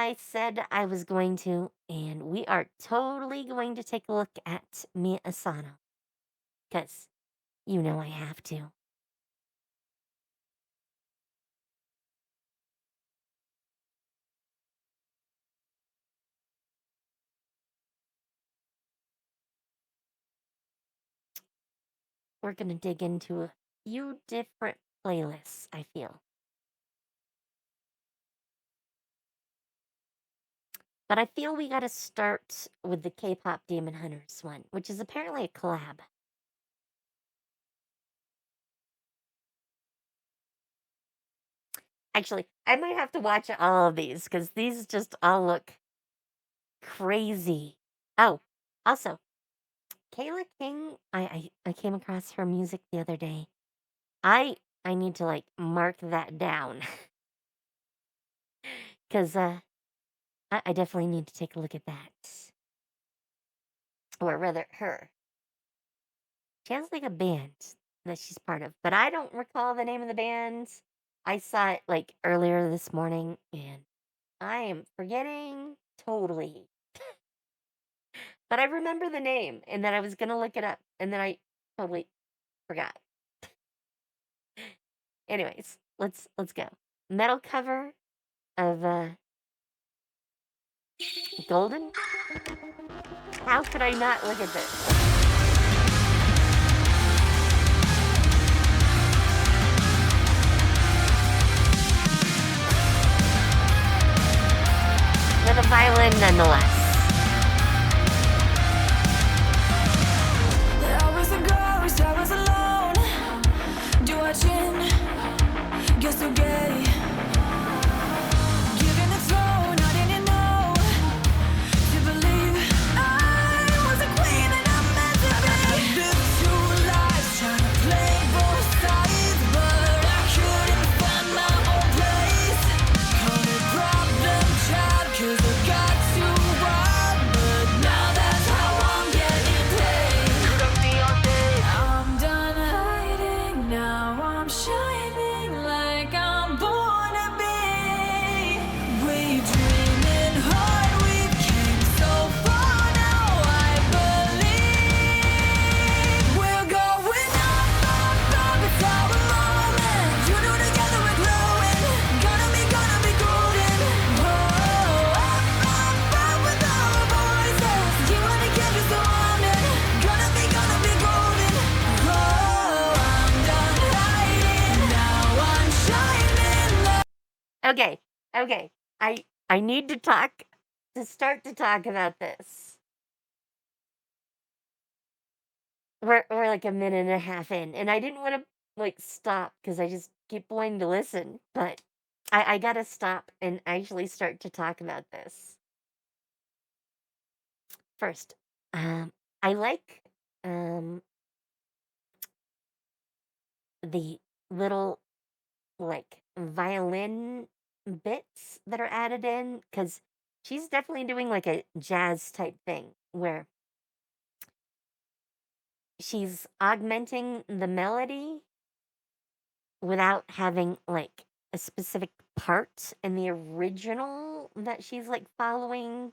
I said I was going to, and we are totally going to take a look at Mia Asano, because you know I have to. We're going to dig into a few different playlists, I feel. But I feel we got to start with the K-pop Demon Hunters one, which is apparently a collab. Actually, I might have to watch all of these because these just all look crazy. Oh, also, Kayla King, I came across her music the other day. I need to like mark that down because I definitely need to take a look at that, or rather her. She has like a band that she's part of, but I don't recall the name of the band. I saw it like earlier this morning, and I am forgetting totally. But I remember the name, and then I was gonna look it up, and then I totally forgot. Anyways, let's go. Metal cover of Golden. How could I not look at this? With a violin, nonetheless. I was a ghost, I was alone. watching, guess so gay. Given the throne, I didn't know to believe I was a queen and I'm meant to be. I lived two lives trying to play both sides, but I couldn't find my own place. Call me problem child, 'cause I got too wild, but now that's how I'm getting paid. I'm done hiding, now I'm shining like I'm born to be. We dreaming hard, we came so far, now I believe we're going up, it's our moment. You know together we're glowing, gonna be golden. Oh, up with our voices. You wanna get me so on it, gonna be golden. Oh, I'm done hiding, now I'm shining. Okay. I need to start to talk about this. We're like a minute and a half in, and I didn't want to like stop because I just keep wanting to listen, but I gotta stop and actually start to talk about this. First, I like um the little like violin bits that are added in because she's definitely doing like a jazz type thing where she's augmenting the melody without having like a specific part in the original that she's like following,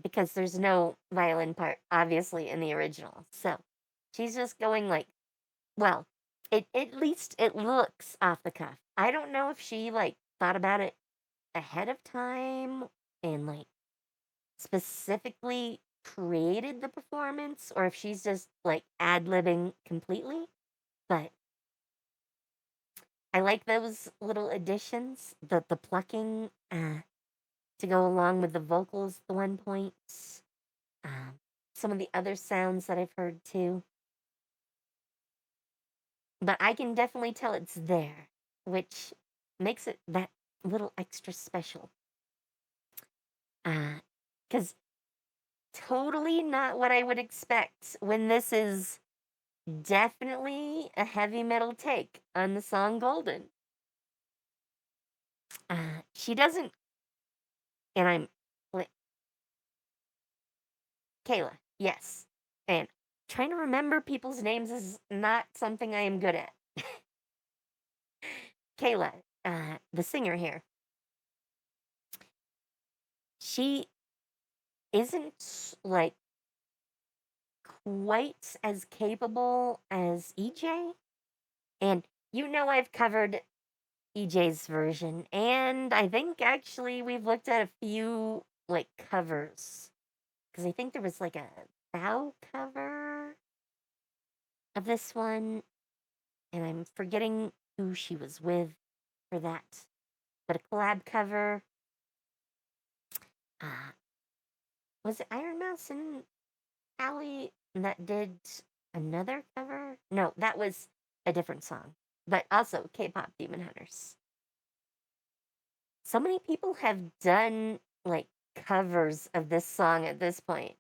because there's no violin part obviously in the original, so she's just going like, well, it at least it looks off the cuff. I don't know if she like thought about it ahead of time and like specifically created the performance or if she's just like ad-libbing completely, but I like those little additions, the plucking to go along with the vocals at the one point. Um, some of the other sounds that I've heard too, but I can definitely tell it's there, which makes it that little extra special. Because totally not what I would expect when this is definitely a heavy metal take on the song Golden. She doesn't, and I'm like, Kayla, yes. And trying to remember people's names is not something I am good at. Kayla, the singer here, she isn't like quite as capable as EJ. And I've covered EJ's version, and I think actually we've looked at a few like covers because I think there was like a bow cover of this one, and I'm forgetting who she was with for that, but a collab cover. Uh, was it Iron Mouse and Allie that did another cover? No, that was a different song, but also K-pop Demon Hunters. So many people have done like covers of this song at this point.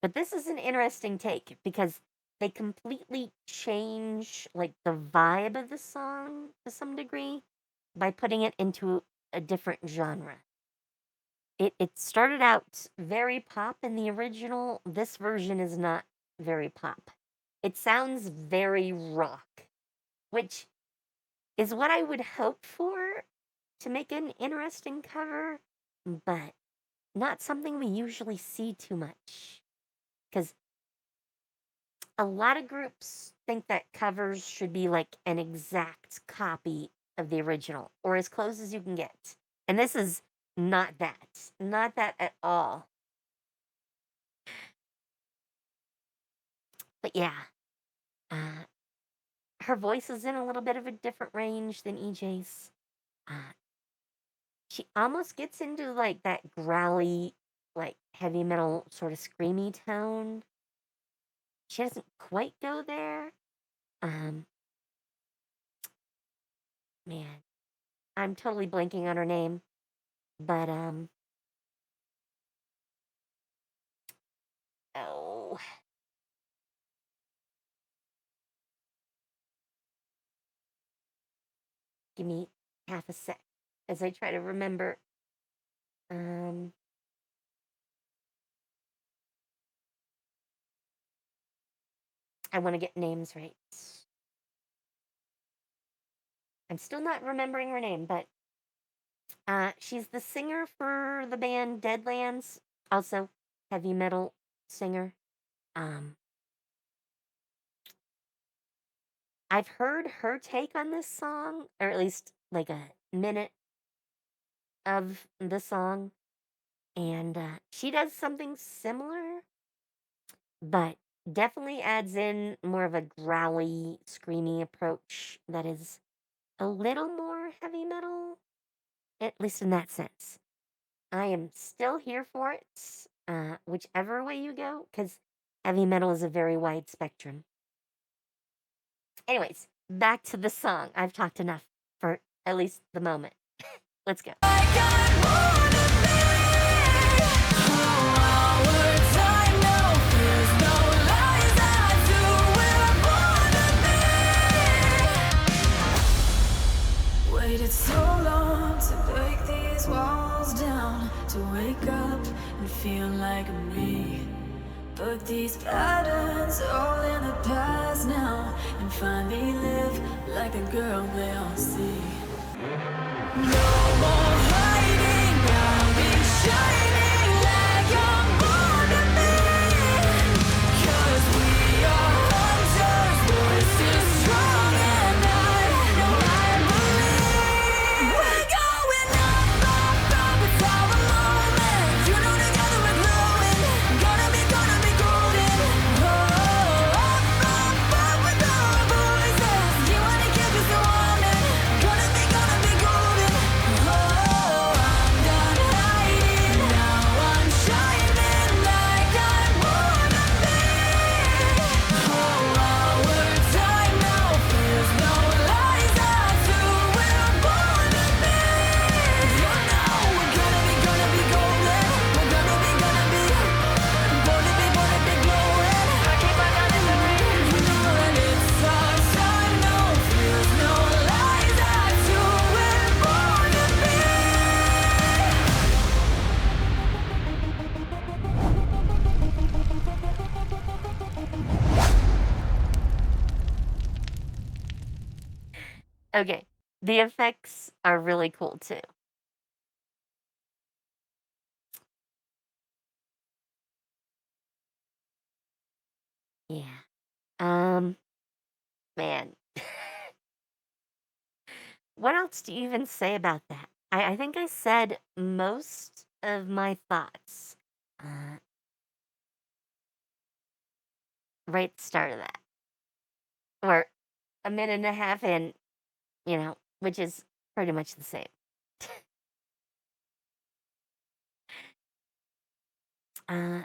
But this is an interesting take because they completely change like the vibe of the song to some degree by putting it into a different genre. It started out very pop in the original. This version is not very pop. It sounds very rock, which is what I would hope for to make an interesting cover, but not something we usually see too much. Because a lot of groups think that covers should be like an exact copy of the original or as close as you can get. And this is not that. Not that at all. But yeah, uh, her voice is in a little bit of a different range than EJ's. Uh, she almost gets into like that growly, like heavy metal sort of screamy tone. She doesn't quite go there. Um, man, I'm totally blanking on her name, but oh, give me half a sec as I try to remember. Um, I want to get names right. I'm still not remembering her name, but she's the singer for the band Deadlands, also heavy metal singer. Um, I've heard her take on this song, or at least like a minute of the song, and she does something similar, but definitely adds in more of a growly, screamy approach that is a little more heavy metal, at least in that sense. I am still here for it, whichever way you go, because heavy metal is a very wide spectrum. Anyways, back to the song. I've talked enough for at least the moment. Let's go. Waited so long to break these walls down, to wake up and feel like me. But these patterns all in the past now, and finally live like a girl they all see. No more hiding, I'll be shining like I'm born to be. 'Cause we are hunters, voices strong, and I know I believe. We're going up, it's our moment. You know together we're glowing. Gonna be golden. Oh, up with our voices. You wanna keep us warming. Gonna be golden. Oh, I'm done hiding. Now I'm shining like I'm born to be. Oh, our time now fears no lies. That's who we're born to be. You know we're gonna be golden. We're gonna be born to be glowing. I keep on running the rain. You know that it's our time now fears no lies. That's who we're born to be. Okay, the effects are really cool too. Man, what else do you even say about that? I think I said most of my thoughts uh, right at the start of that, or a minute and a half in, which is pretty much the same. Uh,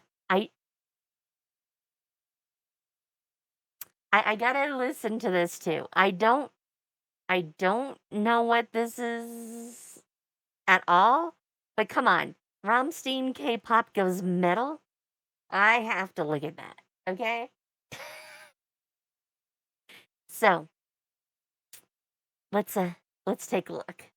I, I gotta listen to this too. I don't know what this is at all, but come on, Rammstein K-pop goes metal. I have to look at that. Okay, so let's uh let's take a look.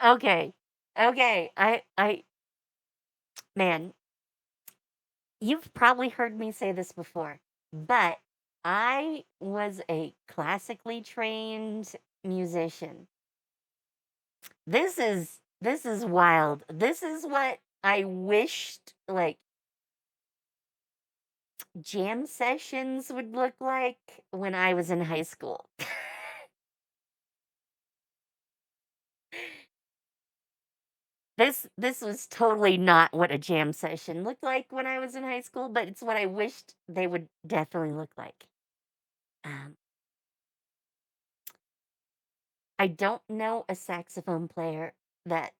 Okay, okay. Man, you've probably heard me say this before, but I was a classically trained musician. This is wild. This is what I wished like jam sessions would look like when I was in high school. This was totally not what a jam session looked like when I was in high school, but it's what I wished they would definitely look like. Um, I don't know a saxophone player that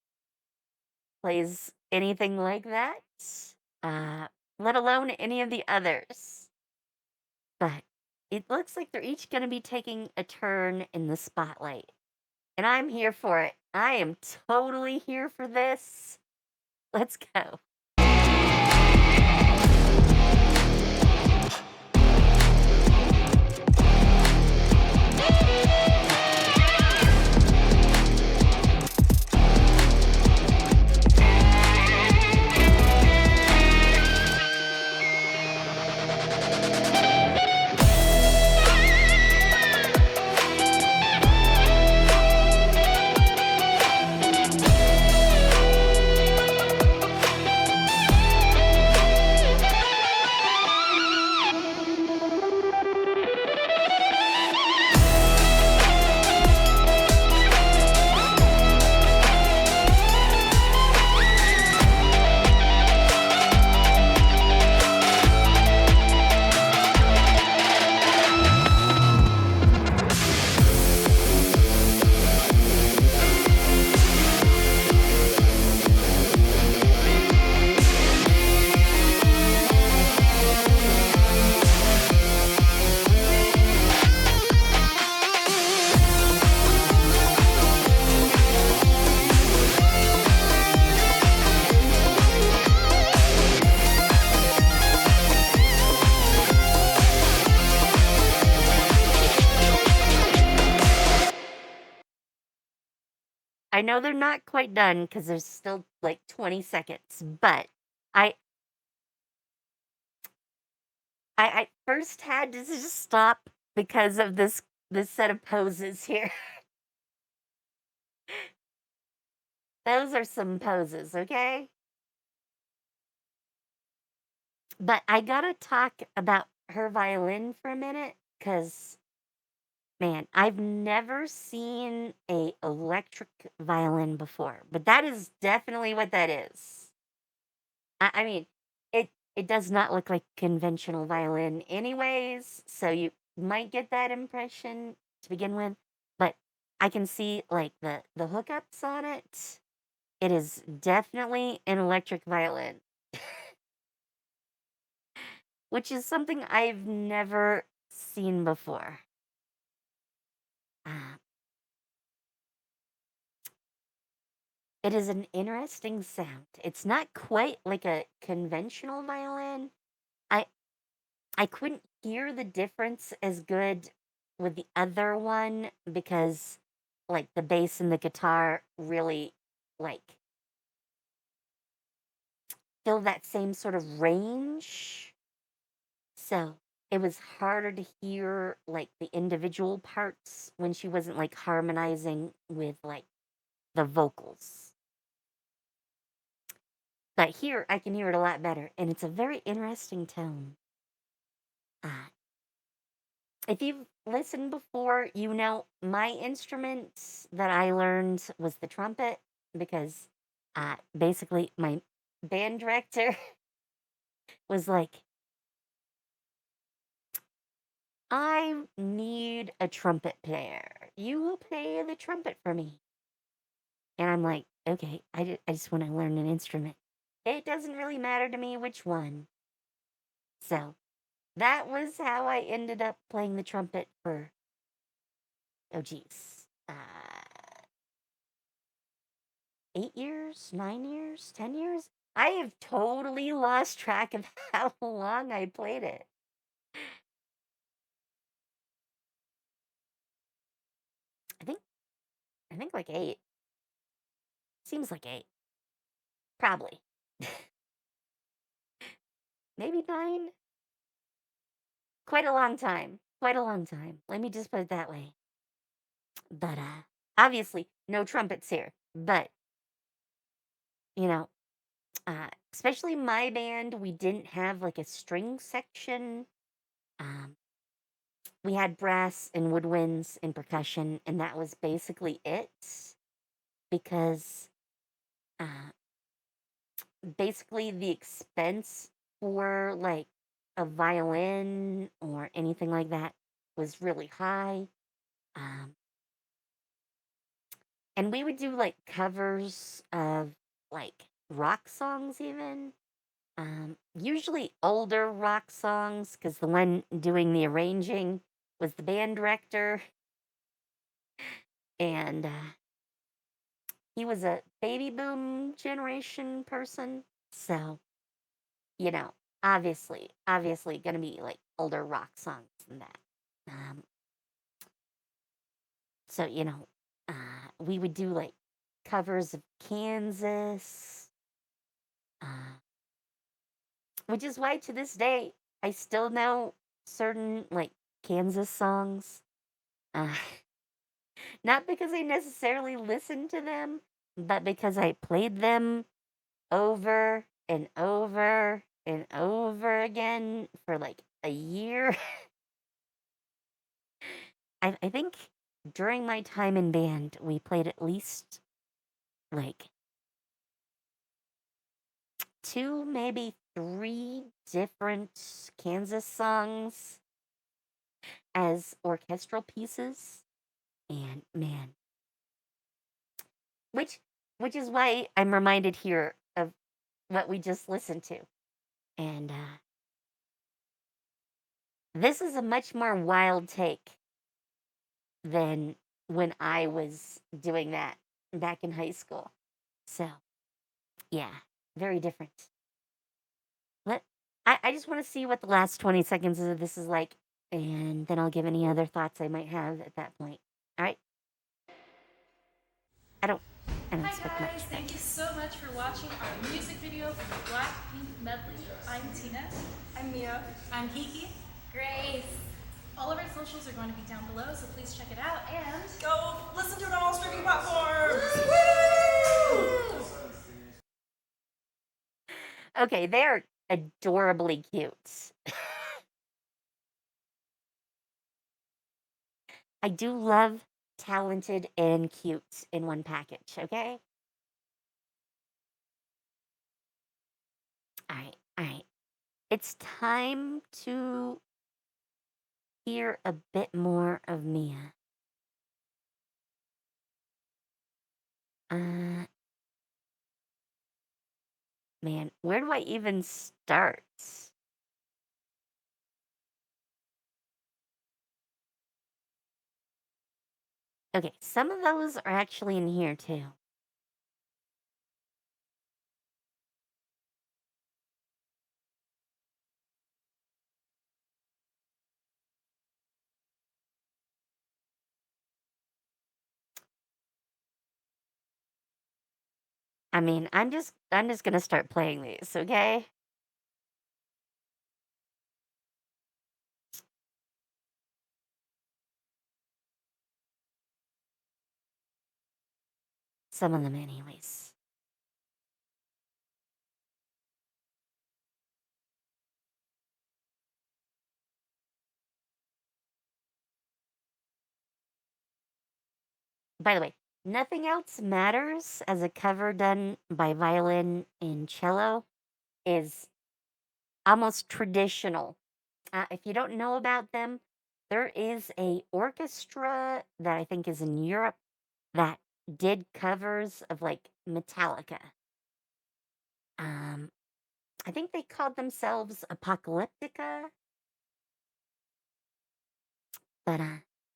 plays anything like that, uh, let alone any of the others. But it looks like they're each going to be taking a turn in the spotlight. And I'm here for it. I am totally here for this. Let's go. I know they're not quite done because there's still like 20 seconds, but I I first had to just stop because of this set of poses here. Those are some poses, okay? But I gotta talk about her violin for a minute, cause man, I've never seen a electric violin before, but that is definitely what that is. I mean, it does not look like conventional violin anyways, so you might get that impression to begin with, but I can see like the hookups on it. It is definitely an electric violin. which is something I've never seen before. Uh, it is an interesting sound. It's not quite like a conventional violin. I I couldn't hear the difference as good with the other one because like the bass and the guitar really like fill that same sort of range. So it was harder to hear like the individual parts when she wasn't like harmonizing with like the vocals. But here I can hear it a lot better, and it's a very interesting tone. Uh, if you've listened before, you know my instrument that I learned was the trumpet because basically my band director was like, I need a trumpet player. You will play the trumpet for me. And I'm like, okay, I just want to learn an instrument. It doesn't really matter to me which one. So that was how I ended up playing the trumpet for, oh geez, 8 years, 9 years, 10 years. I have totally lost track of how long I played it. I think I think like 8. Seems like 8. Probably. Maybe 9. Quite a long time. Quite a long time. Let me just put it that way. But obviously no trumpets here. But you know, especially my band, we didn't have like a string section. Um, we had brass and woodwinds and percussion, and that was basically it. Because uh, basically the expense for like a violin or anything like that was really high. Um, and we would do like covers of like rock songs, even. Usually older rock songs, because the one doing the arranging was the band director, and he was a baby boom generation person. So, you know, obviously gonna be like older rock songs than that. Um, so, we would do like covers of Kansas, uh, which is why to this day I still know certain like Kansas songs. Uh, Not because I necessarily listened to them, but because I played them over and over and over again for like a year. I think during my time in band, we played at least like two, maybe three different Kansas songs as orchestral pieces. And man, which which is why I'm reminded here of what we just listened to. And this is a much more wild take than when I was doing that back in high school. So, yeah, very different. Let I just want to see what the last 20 seconds of this is like, and then I'll give any other thoughts I might have at that point. All right? I don't I don't Hi expect much, guys, but thank you so much for watching our music video for the Blackpink medley. I'm Tina. I'm Mia. I'm Kiki. Grace. All of our socials are going to be down below, so please check it out and Go listen to it on all streaming platforms. Woo! okay, they're adorably cute. I do love talented and cute in one package, okay? All right, all right. It's time to hear a bit more of Mia. Uh, man, where do I even start? Okay, some of those are actually in here too. I mean, I'm just gonna start playing these, okay? Some of them anyways. By the way, Nothing Else Matters as a cover done by violin and cello is almost traditional. If you don't know about them, there is a orchestra that I think is in Europe that did covers of like Metallica. Um, I think they called themselves Apocalyptica, but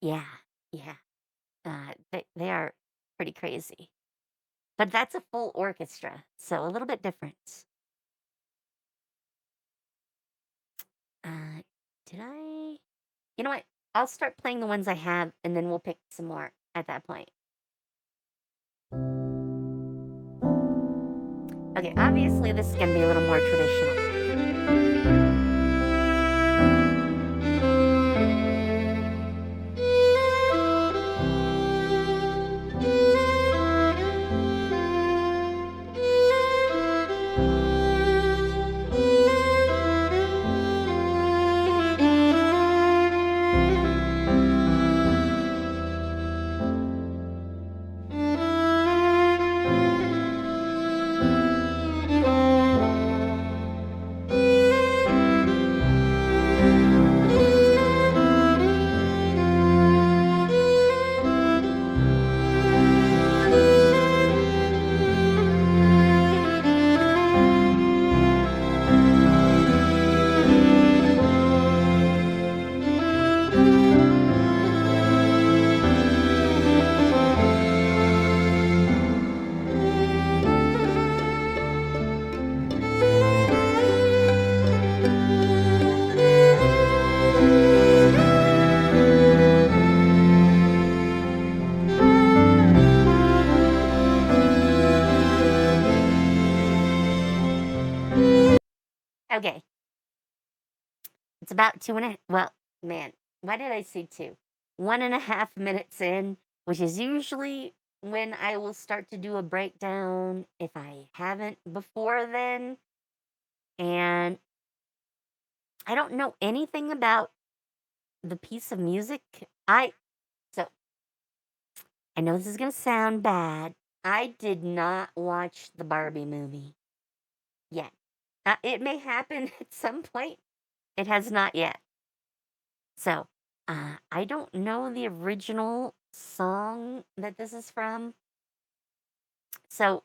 yeah, yeah, they are pretty crazy. But that's a full orchestra, so a little bit different. Uh, did I? You know what? I'll start playing the ones I have, and then we'll pick some more at that point. Okay, obviously this is gonna be a little more traditional. Okay, it's about well, man, why did I say two? 1.5 minutes in, which is usually when I will start to do a breakdown if I haven't before then. And I don't know anything about the piece of music. So I know this is gonna sound bad. I did not watch the Barbie movie yet. It may happen at some point. It has not yet. So, I don't know the original song that this is from. So,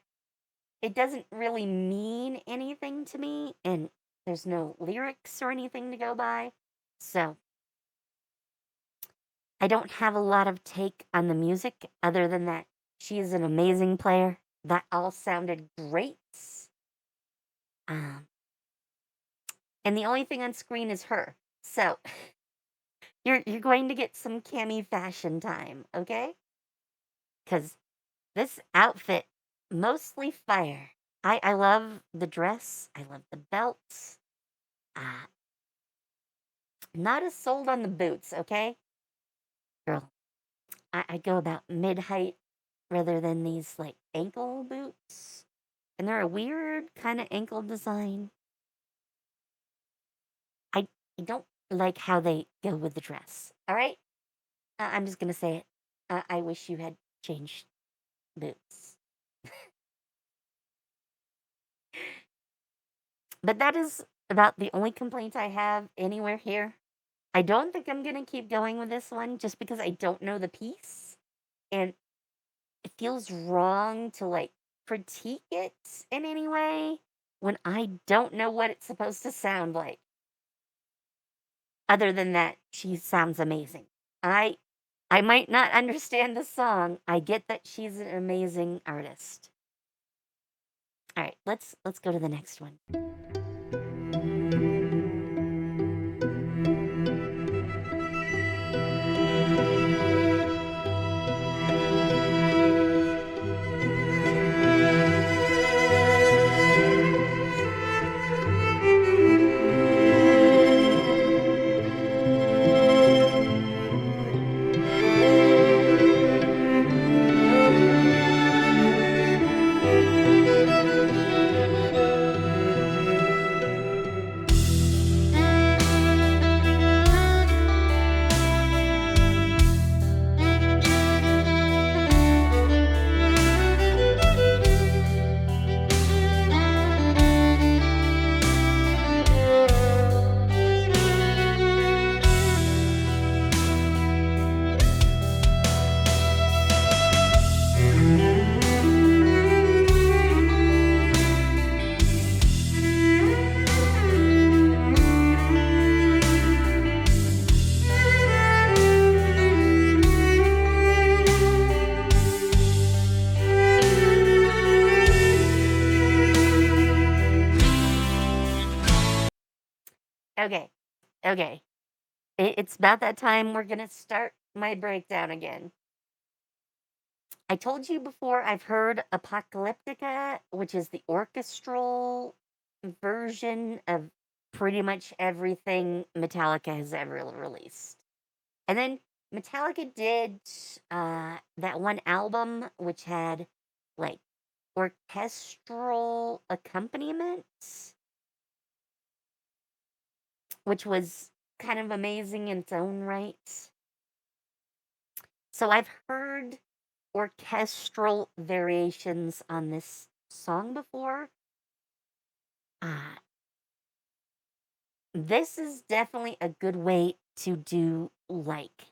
it doesn't really mean anything to me, and there's no lyrics or anything to go by. So, I don't have a lot of take on the music other than that she is an amazing player. That all sounded great. Um, and the only thing on screen is her. So, you're going to get some cami fashion time, okay? Because this outfit, mostly fire. I love the dress. I love the belts. Uh, not as sold on the boots, okay? Girl, I go about mid height rather than these like ankle boots. And they're a weird kind of ankle design. I, I don't like how they go with the dress, all right? I'm just going to say it. I wish you had changed boots. But that is about the only complaint I have anywhere here. I don't think I'm gonna keep going with this one just because I don't know the piece. And it feels wrong to like critique it in any way when I don't know what it's supposed to sound like. Other than that, she sounds amazing. I I might not understand the song. I get that she's an amazing artist. All right, let's go to the next one. Okay, okay. It's about that time we're gonna start my breakdown again. I told you before I've heard Apocalyptica, which is the orchestral version of pretty much everything Metallica has ever released. And then Metallica did that one album which had like orchestral accompaniment, which was kind of amazing in its own right. So I've heard orchestral variations on this song before. Uh, this is definitely a good way to do like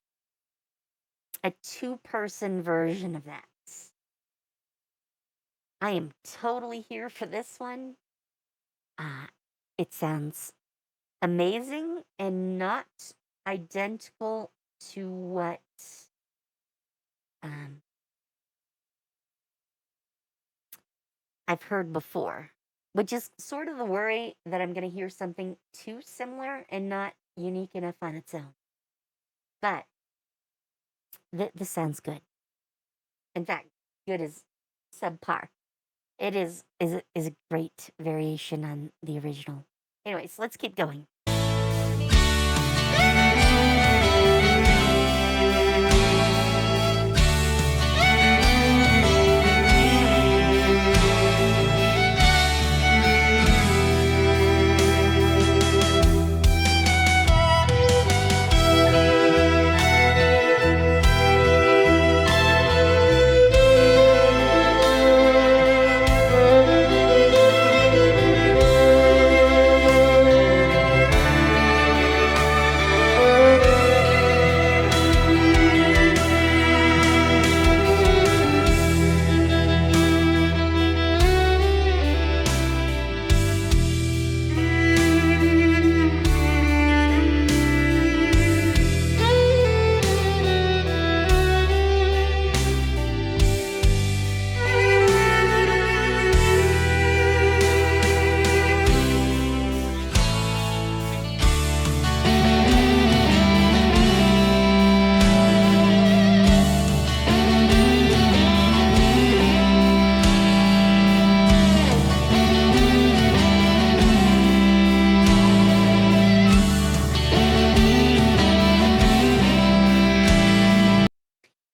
a two-person version of that. I am totally here for this one. It sounds amazing and not identical to what um, I've heard before, which is sort of the worry that I'm going to hear something too similar and not unique enough on its own. But this sounds good. In fact, good is subpar. It is a great variation on the original. Anyways, let's keep going.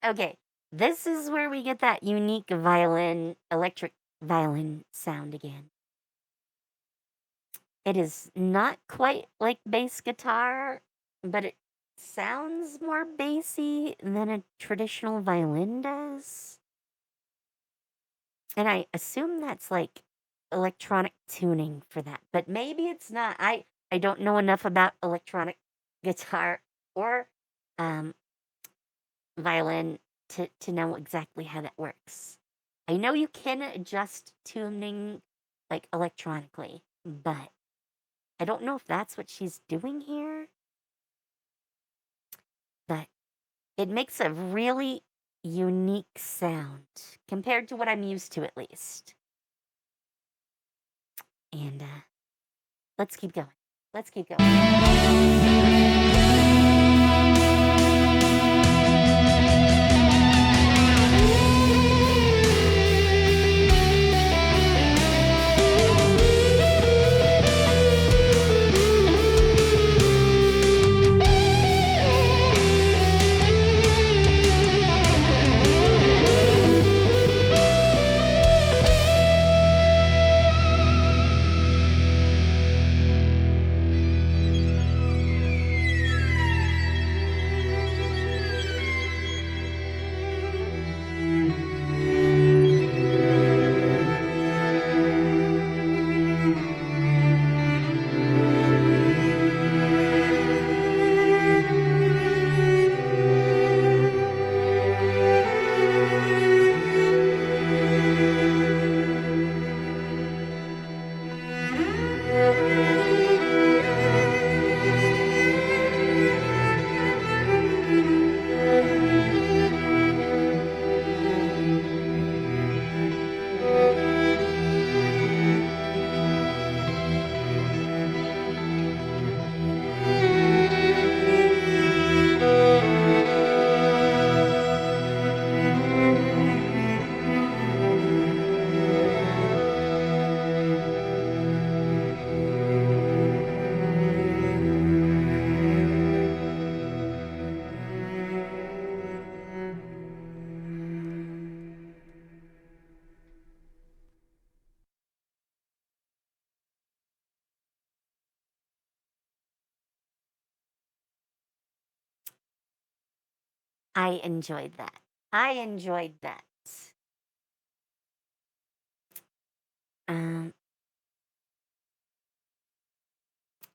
Okay, this is where we get that unique violin, electric violin sound again. It is not quite like bass guitar, but it sounds more bassy than a traditional violin does. And I assume that's like electronic tuning for that, but maybe it's not. I don't know enough about electronic guitar or um, violin to know exactly how that works. I know you can adjust tuning like electronically, but I don't know if that's what she's doing here. But It makes a really unique sound compared to what I'm used to, at least. And let's keep going. Let's keep going. I enjoyed that. I enjoyed that. Um,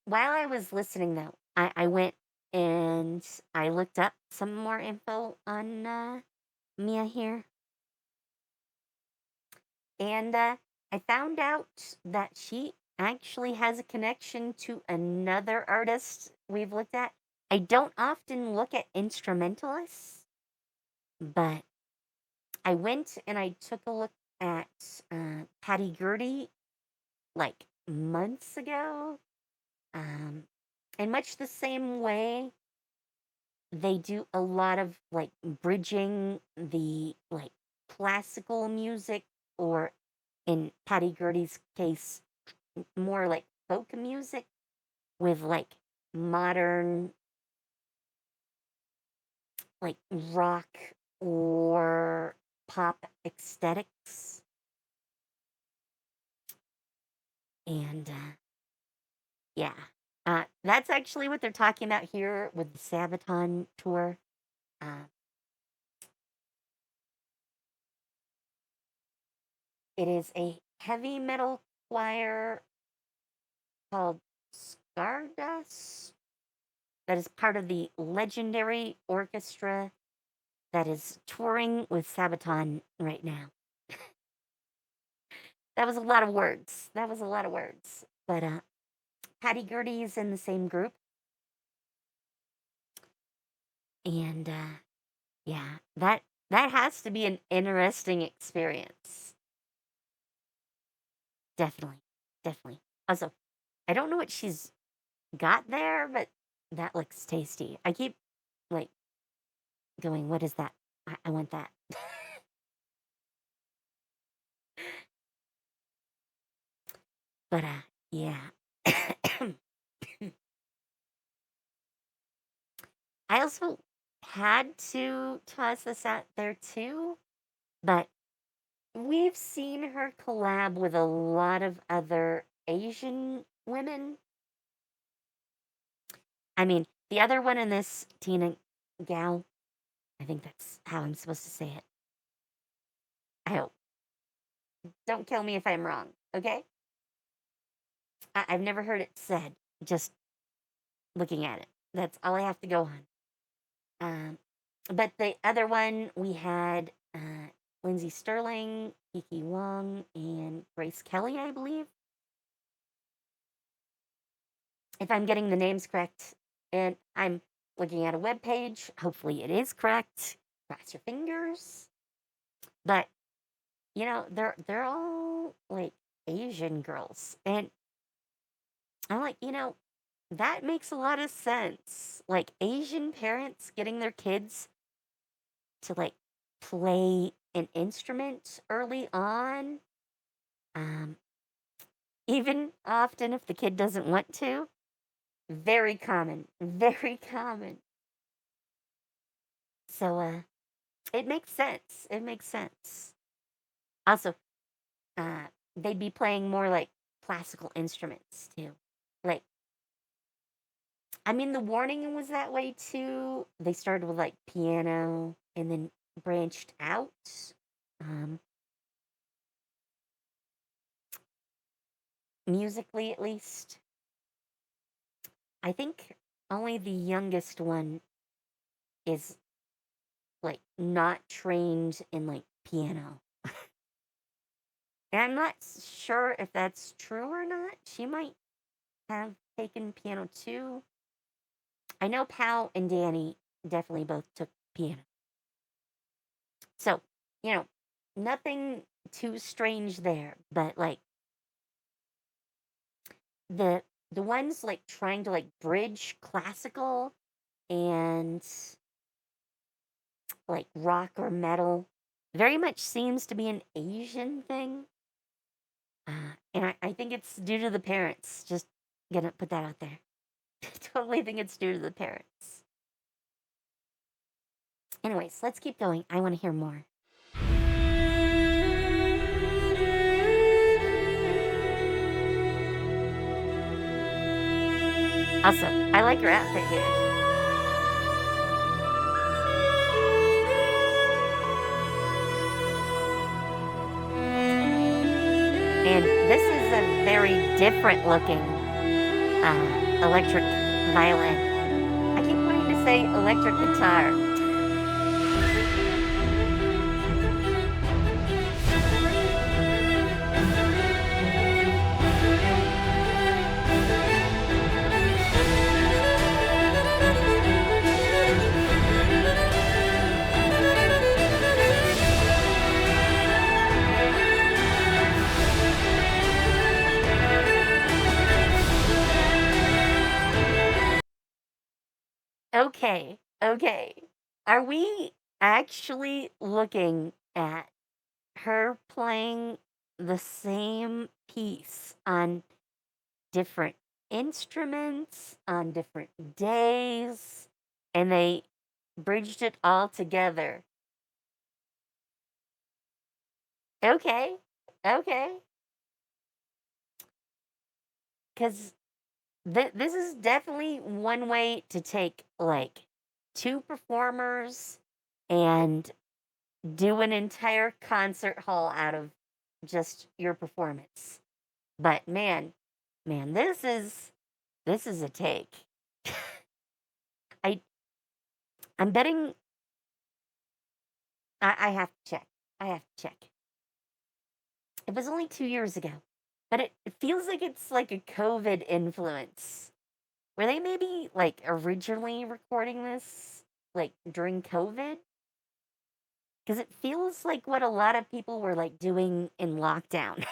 while I was listening, though, I went and I looked up some more info on Mia here. And I found out that she actually has a connection to another artist we've looked at. I don't often look at instrumentalists, but I went and I took a look at Patty Gurdy like months ago. In much the same way, they do a lot of like bridging the like classical music, or in Patty Gurdy's case, more like folk music with like modern like rock or pop aesthetics. And yeah, that's actually what they're talking about here with the Sabaton tour. Uh, it is a heavy metal choir called Stardust that is part of the legendary orchestra that is touring with Sabaton right now. That was a lot of words. That was a lot of words. But Patty Gurdy is in the same group. And yeah, that has to be an interesting experience. Definitely. Definitely. Also, I don't know what she's got there, but that looks tasty. I keep like going, what is that? I want that. But yeah. I also had to toss this out there too, but we've seen her collab with a lot of other Asian women. I mean, the other one in this, Tina Gal, I think that's how I'm supposed to say it. I hope. Don't kill me if I'm wrong, okay? I've never heard it said, just looking at it. That's all I have to go on. Um, but the other one, we had Lindsay Sterling, Kiki Wong, and Grace Kelly, I believe. If I'm getting the names correct. And I'm looking at a web page. Hopefully it is correct. Cross your fingers. But they're all like Asian girls, and I'm like, that makes a lot of sense. Like Asian parents getting their kids to like play an instrument early on, um, even often if the kid doesn't want to. Very common, very common. So, it makes sense. It makes sense. Also, uh, they'd be playing more like classical instruments too. Like, I mean, the warning was that way too. They started with like piano and then branched out. Um, Musically, at least. I think only the youngest one is like not trained in like piano. And I'm not sure if that's true or not. She might have taken piano too. I know Pal and Danny definitely both took piano. So, you know, nothing too strange there, but like the the ones like trying to like bridge classical and like rock or metal very much seems to be an Asian thing. And I think it's due to the parents. Just gonna put that out there. Totally think it's due to the parents. Anyways, let's keep going. I want to hear more. Also, I like your outfit here. And this is a very different looking electric violin. I keep wanting to say electric guitar. Okay, okay. Are we actually looking at her playing the same piece on different instruments, on different days, and they bridged it all together? Okay, okay. Because this is definitely one way to take like two performers and do an entire concert hall out of just your performance. But man, this is a take. I I'm betting I have to check. I have to check. It was only 2 years ago, but it feels like it's like a COVID influence. Were they maybe like originally recording this like during COVID? Because it feels like what a lot of people were like doing in lockdown.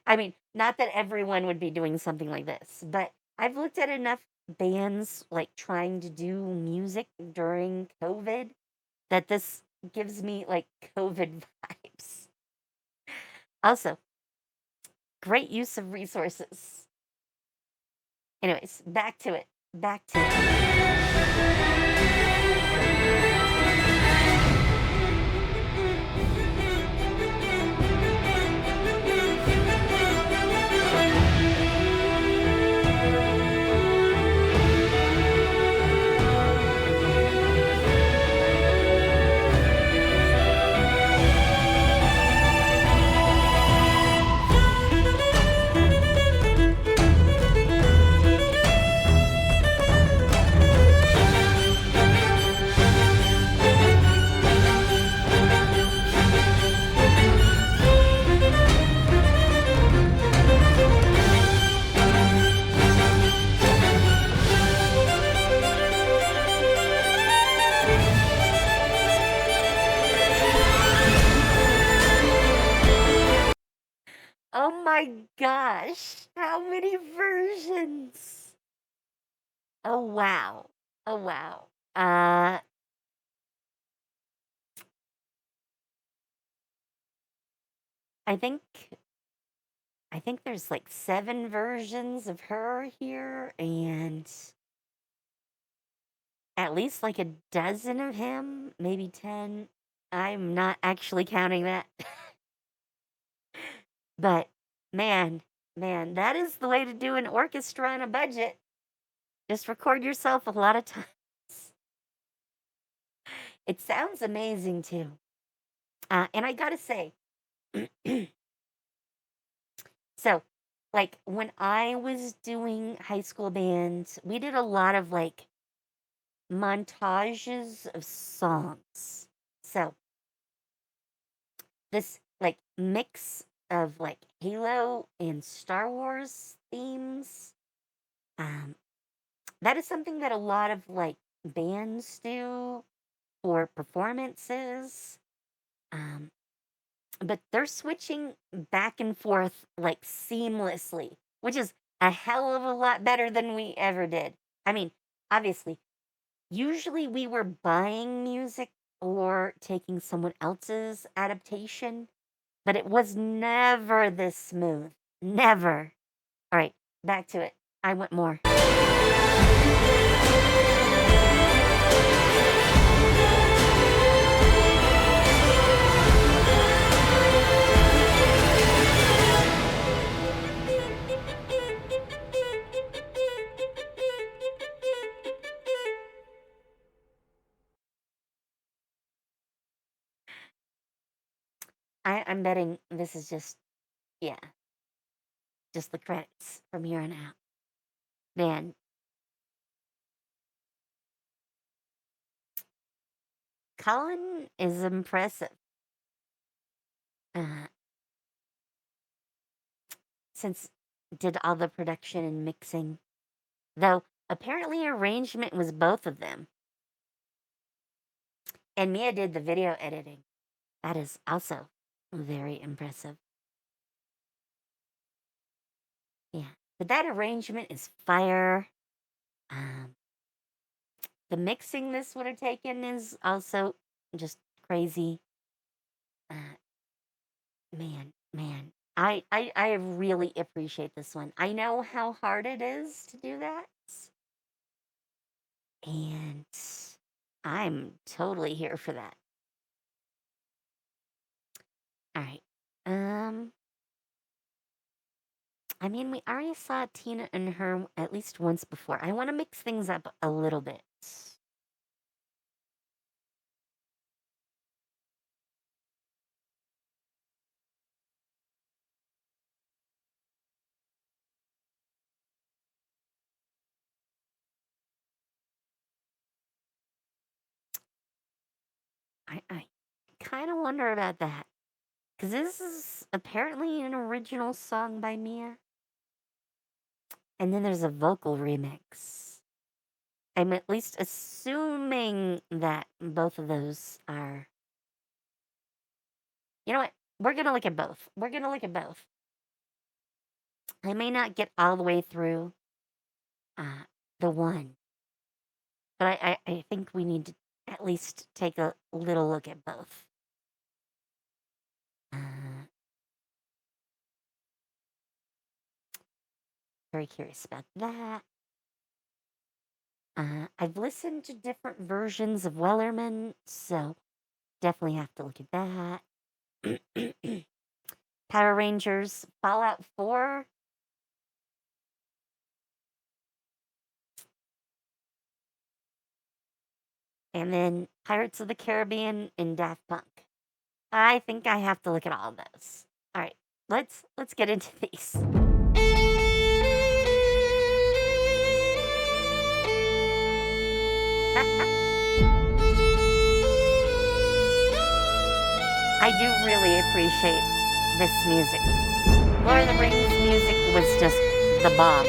I mean, not that everyone would be doing something like this, but I've looked at enough bands like trying to do music during COVID that this gives me like COVID vibes. Also, great use of resources. Anyways, back to it. Back to it. Oh my gosh. How many versions? Oh wow. Oh wow. I think I think there's like 7 versions of her here and at least like a dozen of him, maybe 10. I'm not actually counting that. But man, man, that is the way to do an orchestra on a budget. Just record yourself a lot of times. It sounds amazing too. And I gotta say, so like when I was doing high school bands, we did a lot of like montages of songs. So this like mix of like Halo and Star Wars themes, um, that is something that a lot of like bands do for performances. Um, but they're switching back and forth like seamlessly, which is a hell of a lot better than we ever did. I mean, obviously, usually we were buying music or taking someone else's adaptation, but it was never this smooth. Never. All right, back to it. I want more. I'm betting this is just, yeah, just the credits from here on out. Man, Colin is impressive. Uh, since did all the production and mixing, though apparently arrangement was both of them. And Mia did the video editing. That is also very impressive. Yeah, but that arrangement is fire. Um, the mixing this would have taken is also just crazy. Uh, man, I really appreciate this one. I know how hard it is to do that, and I'm totally here for that. All right. I mean, we already saw Tina and her at least once before. I want to mix things up a little bit. I kind of wonder about that. Because this is apparently an original song by Mia. And then there's a vocal remix. I'm at least assuming that both of those are. You know what? We're going to look at both. We're going to look at both. I may not get all the way through the one, but I think we need to at least take a little look at both. Very curious about that. I've listened to different versions of Wellerman, so definitely have to look at that. Power Rangers, Fallout 4. And then Pirates of the Caribbean and Daft Punk. I think I have to look at all of those. All right, let's get into these. I do really appreciate this music. Lord of the Rings music was just the bomb.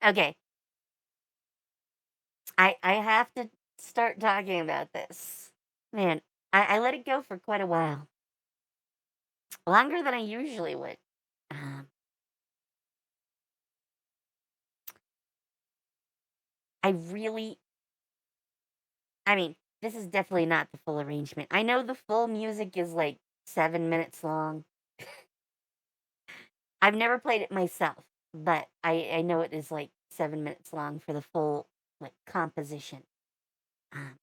Okay, I have to start talking about this. Man, I let it go for quite a while. Longer than I usually would. Um, I really I mean, this is definitely not the full arrangement. I know the full music is like 7 minutes long. I've never played it myself, but I know it is like 7 minutes long for the full like composition. Um,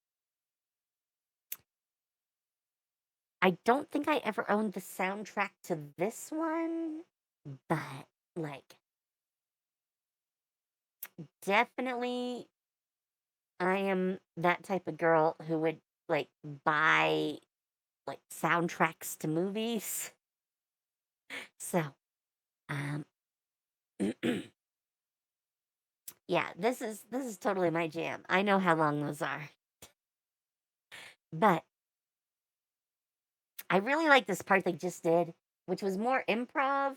I don't think I ever owned the soundtrack to this one, but like definitely I am that type of girl who would like buy like soundtracks to movies. So, um yeah, this is totally my jam. I know how long those are. But I really like this part they just did, which was more improv.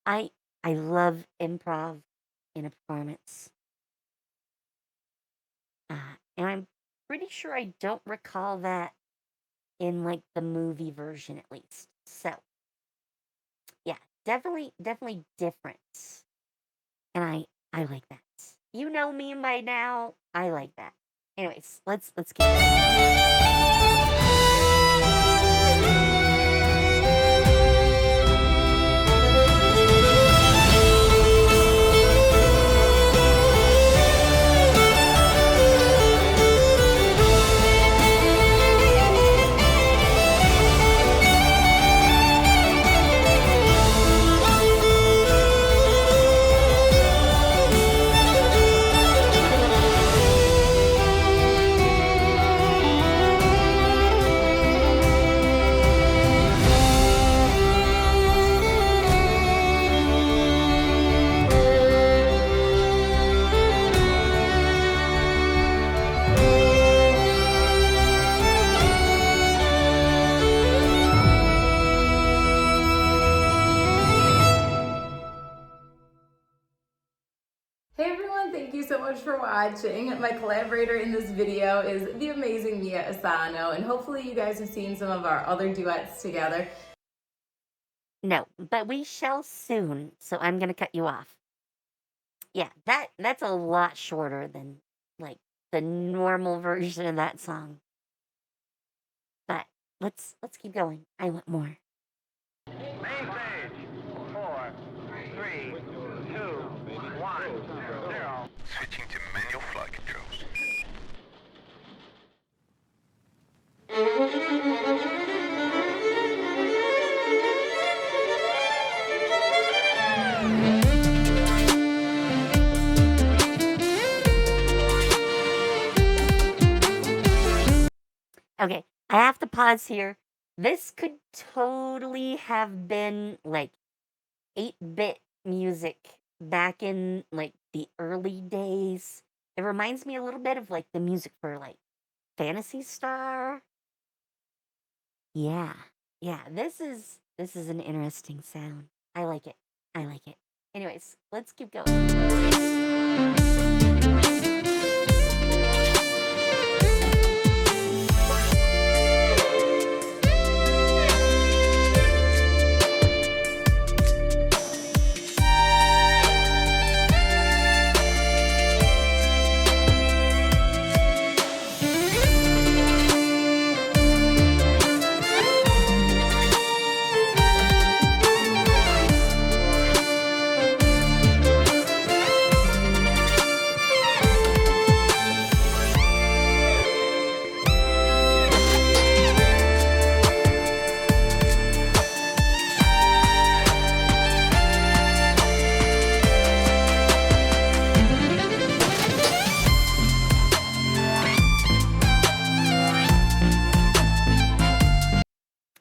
I I love improv in a performance. And I'm pretty sure I don't recall that in like the movie version at least. So, yeah, definitely different. And I like that. You know me by now. I like that. Anyways, let's keep Hey everyone, thank you so much for watching. My collaborator in this video is the amazing Mia Asano, and hopefully you guys have seen some of our other duets together. No, but we shall soon, so I'm gonna cut you off. Yeah, that's a lot shorter than like the normal version of that song. But let's keep going. I want more. Main stage. 4, 3, 2, 1, 0. Switching to manual flight controls. Okay, I have to pause here. This could totally have been like 8-bit music back in like the early days. It reminds me a little bit of like the music for like Fantasy Star. Yeah. Yeah, this is an interesting sound. I like it. I like it. Anyways, let's keep going.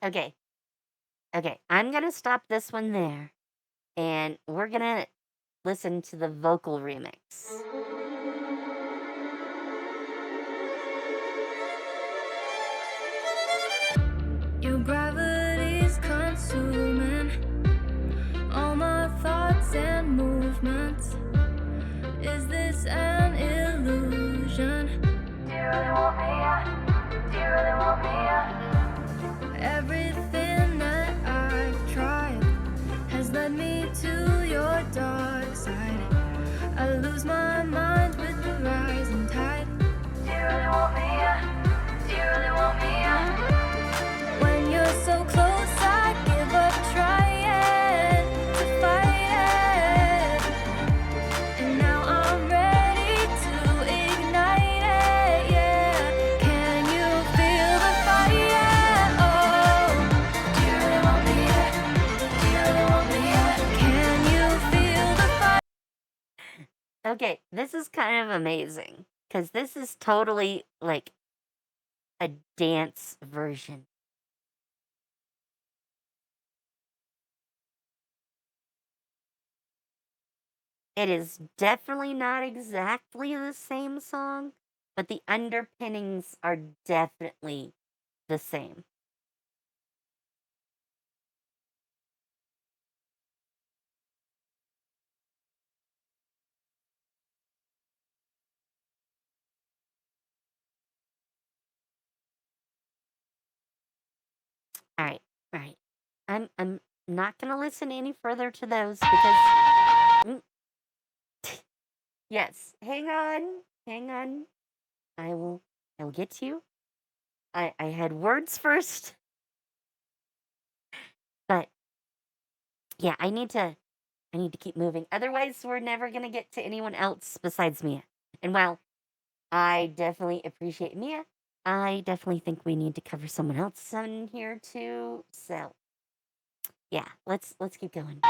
Okay. Okay, I'm gonna stop this one there, and we're gonna listen to the vocal remix. Your gravity's consuming all my thoughts and movements. Is Everything that I've tried has led me to your dark side. I lose my mind with the rising tide. Do you really want me? Do you really want me? When you're so close, I give up trying to fight it. And now I'm ready to ignite it, yeah. Can you feel the fire? Oh, do you really want me? Do you really want me? Can you feel the fire? Okay, this is kind of amazing because this is totally like a dance version. It is definitely not exactly the same song, but the underpinnings are definitely the same. All right, all right. I'm not gonna listen any further to those because Mm, yes, hang on. I will get to you. I had words first, but yeah, I need to keep moving. Otherwise, we're never gonna get to anyone else besides Mia. And while I definitely appreciate Mia, I definitely think we need to cover someone else on here too. So yeah, let's keep going.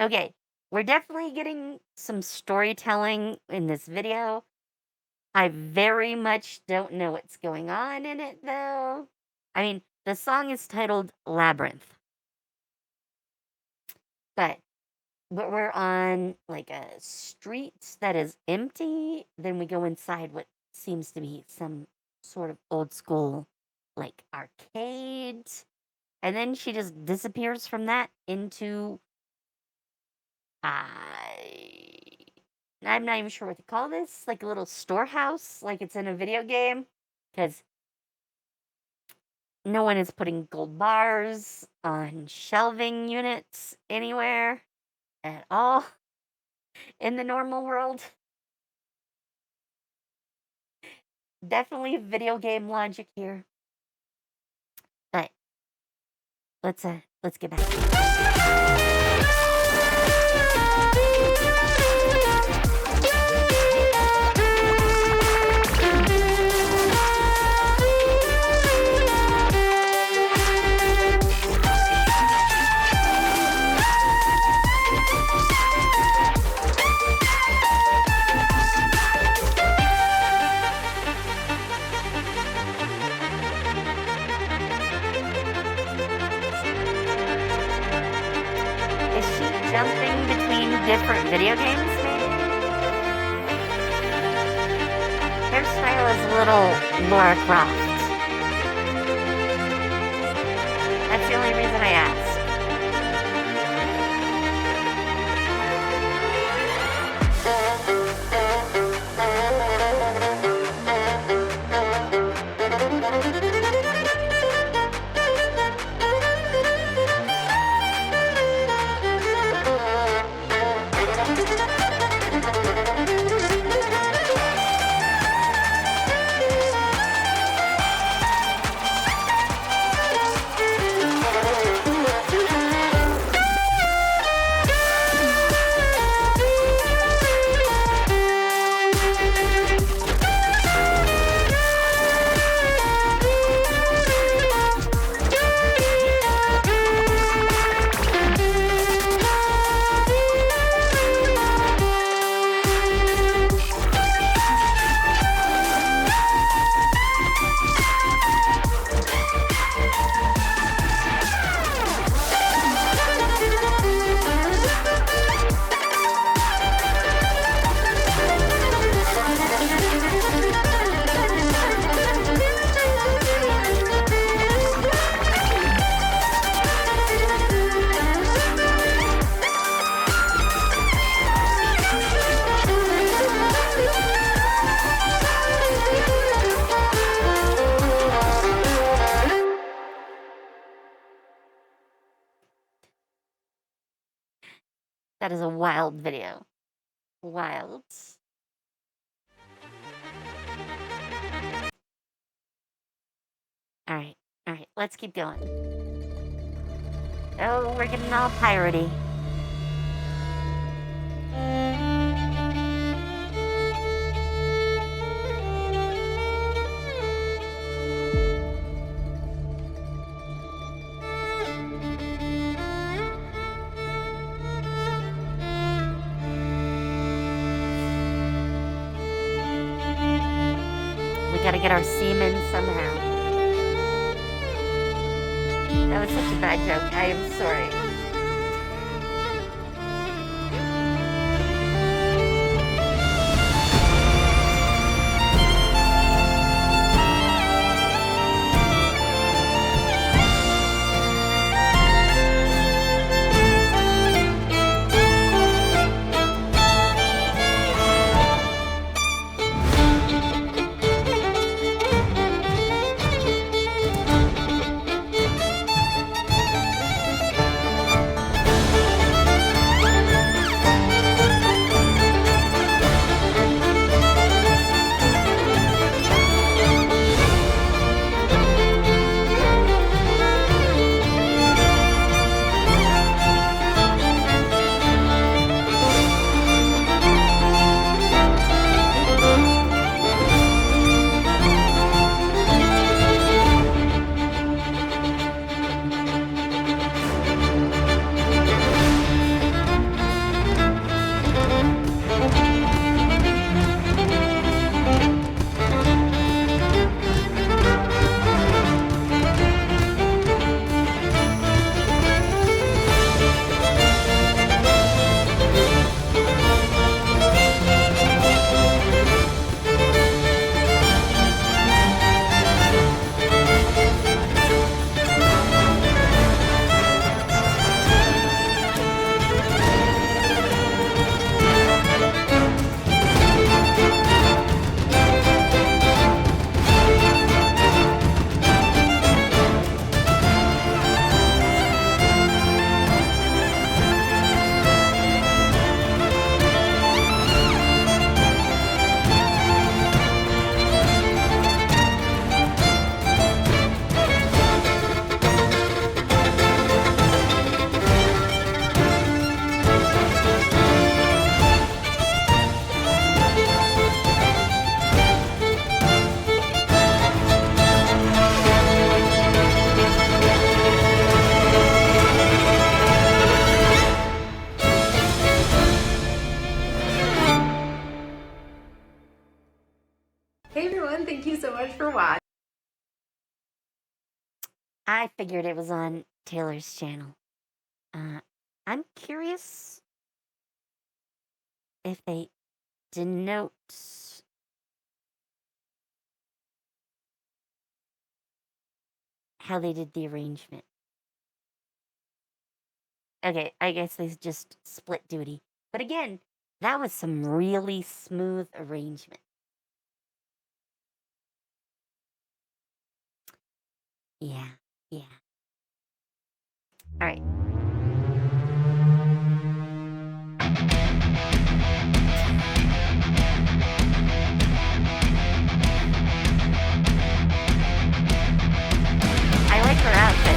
Okay, we're definitely getting some storytelling in this video. I very much don't know what's going on in it though. I mean, the song is titled Labyrinth. But we're on like a street that is empty. Then we go inside what seems to be some sort of old school like arcade. And then she just disappears from that into I'm not even sure what to call this, like a little storehouse, like it's in a video game, because no one is putting gold bars on shelving units anywhere at all in the normal world. Definitely video game logic here. But let's get back. Is she jumping between different video games, maybe? Hairstyle is a little Laura Croft. That's the only reason I asked. That is a wild video. Wild. Alright, alright, let's keep going. Oh, we're getting all piratey. We gotta get our semen somehow. That was such a bad joke. I am sorry. Hey everyone, thank you so much for watching. I figured it was on Taylor's channel. I'm curious if they denote how they did the arrangement. Okay, I guess they just split duty. But again, that was some really smooth arrangement. Yeah, yeah. All right. I like her outfit.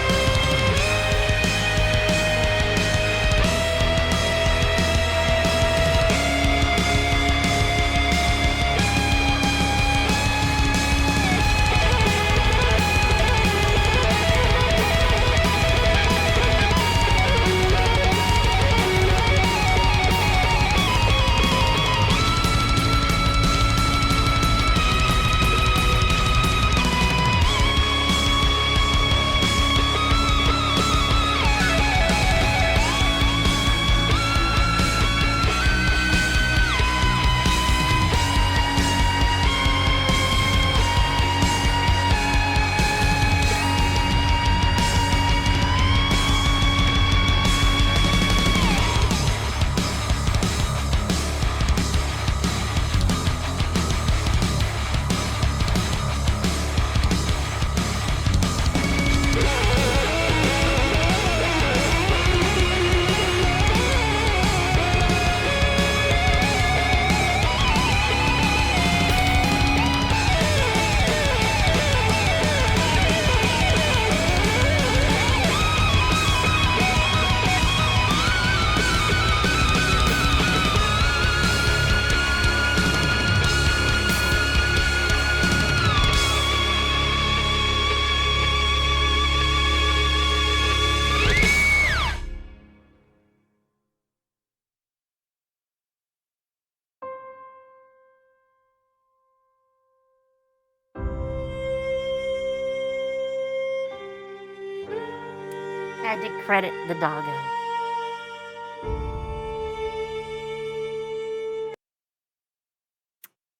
had to credit the doggo.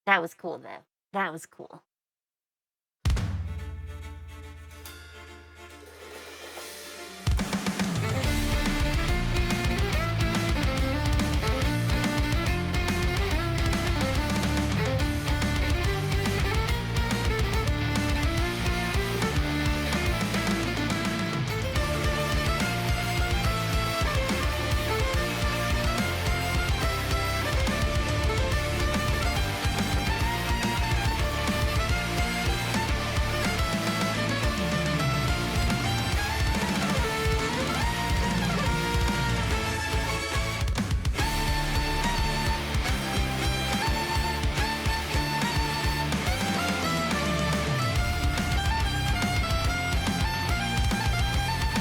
That was cool, though. That was cool.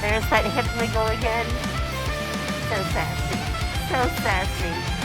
There's that hip wiggle again. So sassy. So sassy.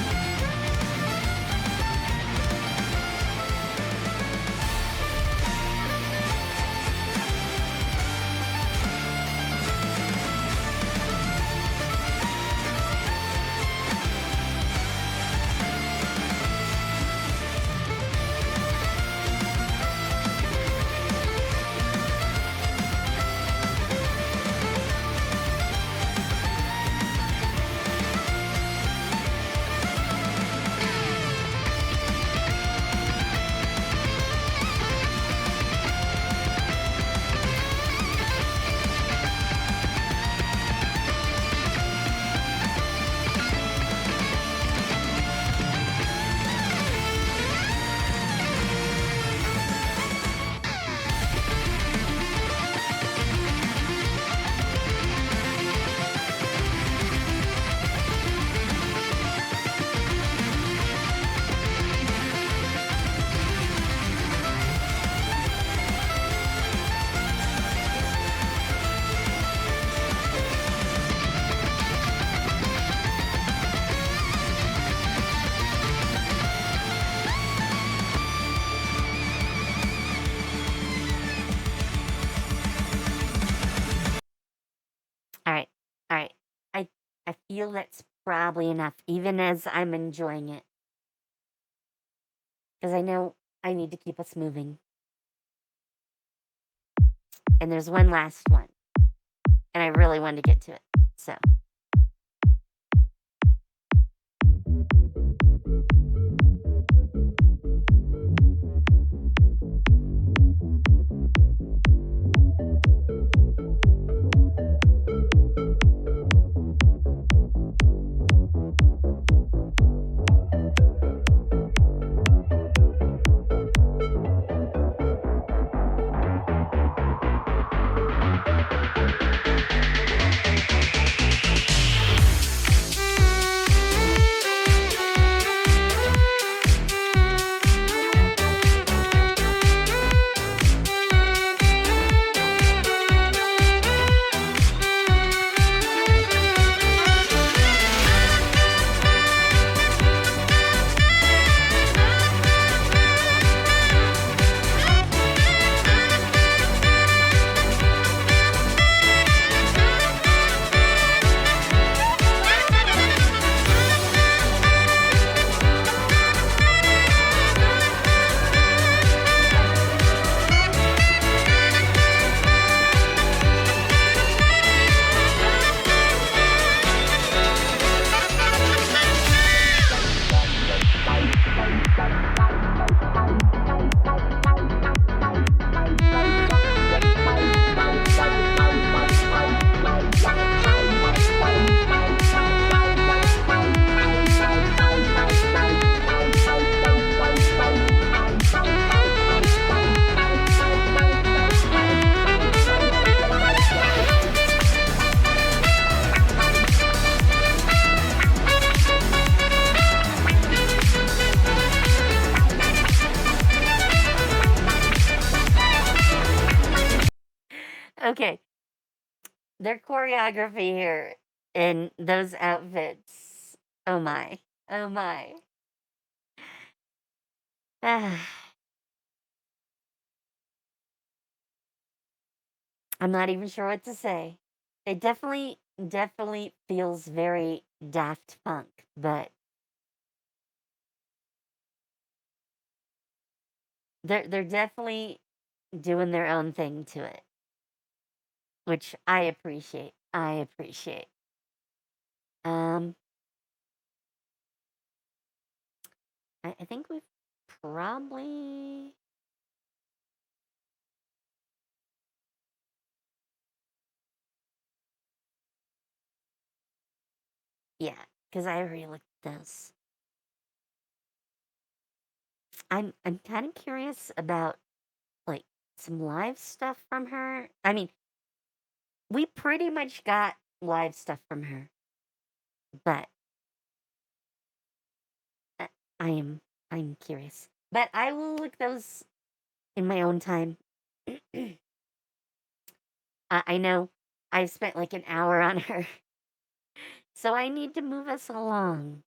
Alright, alright. I feel that's probably enough, even as I'm enjoying it. Because I know I need to keep us moving. And there's one last one. And I really wanted to get to it. So. Okay. Their choreography here and those outfits. Oh my. Oh my. I'm not even sure what to say. It definitely feels very Daft Punk, but they're definitely doing their own thing to it, which I appreciate. I appreciate. Um, I think we've probably yeah, because I already looked at this. I'm kind of curious about like some live stuff from her. I mean, we pretty much got live stuff from her, but I, I am I'm curious. But I will look those in my own time. I know I've spent like an hour on her, so I need to move us along.